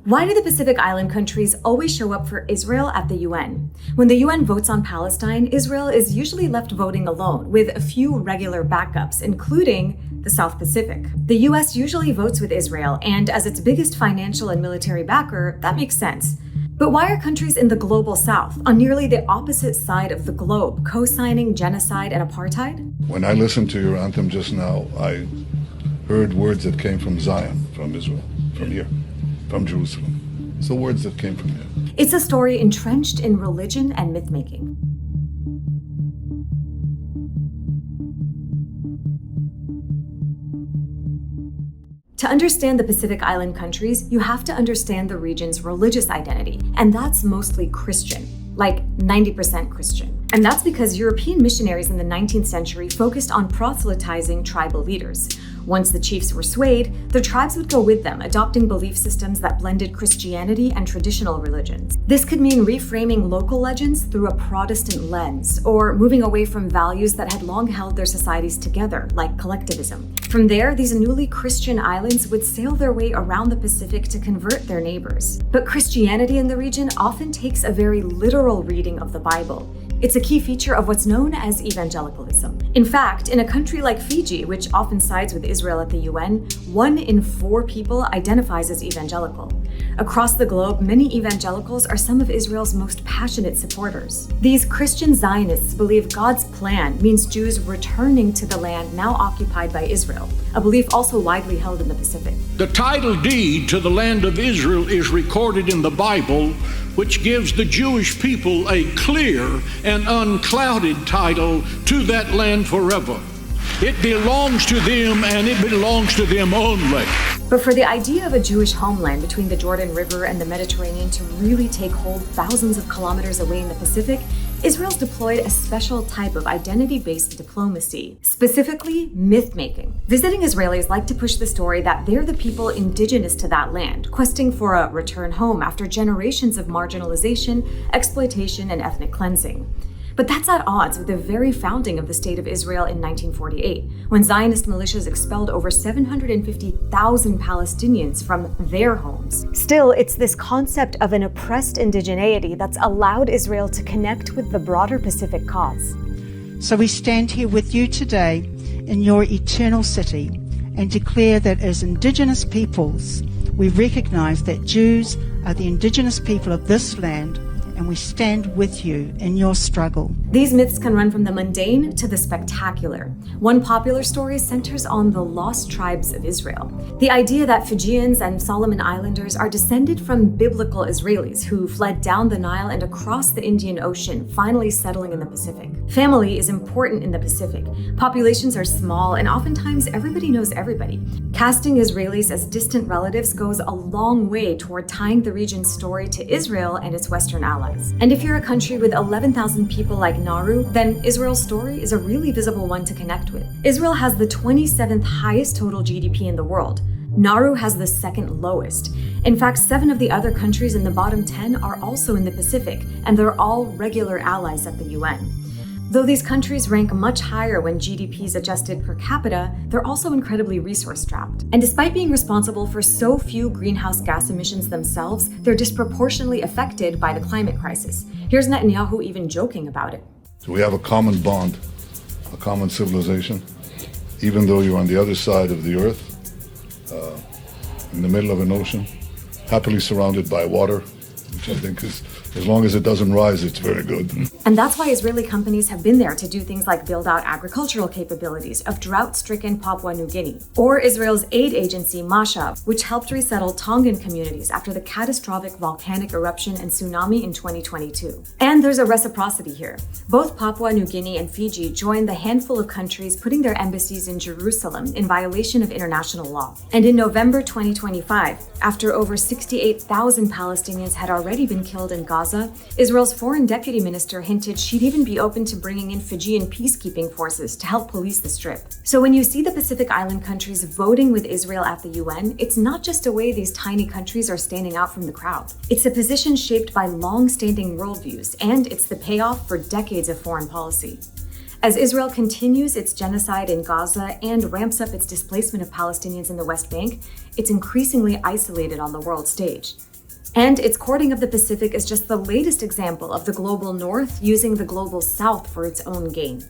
Why do the Pacific Island countries always show up for Israel at the UN? When the UN votes on Palestine, Israel is usually left voting alone, with a few regular backups, including the South Pacific. The US usually votes with Israel, and as its biggest financial and military backer, that makes sense. But why are countries in the global South, on nearly the opposite side of the globe, co-signing genocide and apartheid? When I listened to your anthem just now, I heard words that came from Zion, from Israel, from here, from Jerusalem. So words that came from here. It's a story entrenched in religion and myth-making. To understand the Pacific Island countries, you have to understand the region's religious identity, and that's mostly Christian, like 90% Christian. And that's because European missionaries in the 19th century focused on proselytizing tribal leaders. Once the chiefs were swayed, the tribes would go with them, adopting belief systems that blended Christianity and traditional religions. This could mean reframing local legends through a Protestant lens, or moving away from values that had long held their societies together, like collectivism. From there, these newly Christian islands would sail their way around the Pacific to convert their neighbors. But Christianity in the region often takes a very literal reading of the Bible. It's a key feature of what's known as evangelicalism. In fact, in a country like Fiji, which often sides with Israel at the UN, 1 in 4 people identifies as evangelical. Across the globe, many evangelicals are some of Israel's most passionate supporters. These Christian Zionists believe God's plan means Jews returning to the land now occupied by Israel, a belief also widely held in the Pacific. The title deed to the land of Israel is recorded in the Bible, which gives the Jewish people a clear and unclouded title to that land forever. It belongs to them, and it belongs to them only. But for the idea of a Jewish homeland between the Jordan River and the Mediterranean to really take hold thousands of kilometers away in the Pacific, Israel's deployed a special type of identity-based diplomacy, specifically myth-making. Visiting Israelis like to push the story that they're the people indigenous to that land, questing for a return home after generations of marginalization, exploitation, and ethnic cleansing. But that's at odds with the very founding of the State of Israel in 1948, when Zionist militias expelled over 750,000 Palestinians from their homes. Still, it's this concept of an oppressed indigeneity that's allowed Israel to connect with the broader Pacific cause. So we stand here with you today in your eternal city and declare that as indigenous peoples, we recognize that Jews are the indigenous people of this land, and we stand with you in your struggle. These myths can run from the mundane to the spectacular. One popular story centers on the lost tribes of Israel. The idea that Fijians and Solomon Islanders are descended from biblical Israelis who fled down the Nile and across the Indian Ocean, finally settling in the Pacific. Family is important in the Pacific. Populations are small, and oftentimes everybody knows everybody. Casting Israelis as distant relatives goes a long way toward tying the region's story to Israel and its Western allies. And if you're a country with 11,000 people like Nauru, then Israel's story is a really visible one to connect with. Israel has the 27th highest total GDP in the world. Nauru has the second lowest. In fact, 7 of the other countries in the bottom 10 are also in the Pacific, and they're all regular allies at the UN. Though these countries rank much higher when GDP is adjusted per capita, they're also incredibly resource-strapped. And despite being responsible for so few greenhouse gas emissions themselves, they're disproportionately affected by the climate crisis. Here's Netanyahu even joking about it. So we have a common bond, a common civilization. Even though you're on the other side of the earth, in the middle of an ocean, happily surrounded by water, which I think is, as long as it doesn't rise, it's very good. And that's why Israeli companies have been there to do things like build out agricultural capabilities of drought-stricken Papua New Guinea, or Israel's aid agency, Masha, which helped resettle Tongan communities after the catastrophic volcanic eruption and tsunami in 2022. And there's a reciprocity here. Both Papua New Guinea and Fiji joined the handful of countries putting their embassies in Jerusalem in violation of international law. And in November 2025, after over 68,000 Palestinians had already been killed in Gaza, Israel's foreign deputy minister hinted she'd even be open to bringing in Fijian peacekeeping forces to help police the Strip. So when you see the Pacific Island countries voting with Israel at the UN, it's not just a way these tiny countries are standing out from the crowd. It's a position shaped by long-standing worldviews, and it's the payoff for decades of foreign policy. As Israel continues its genocide in Gaza and ramps up its displacement of Palestinians in the West Bank, it's increasingly isolated on the world stage. And its courting of the Pacific is just the latest example of the global North using the global South for its own gain.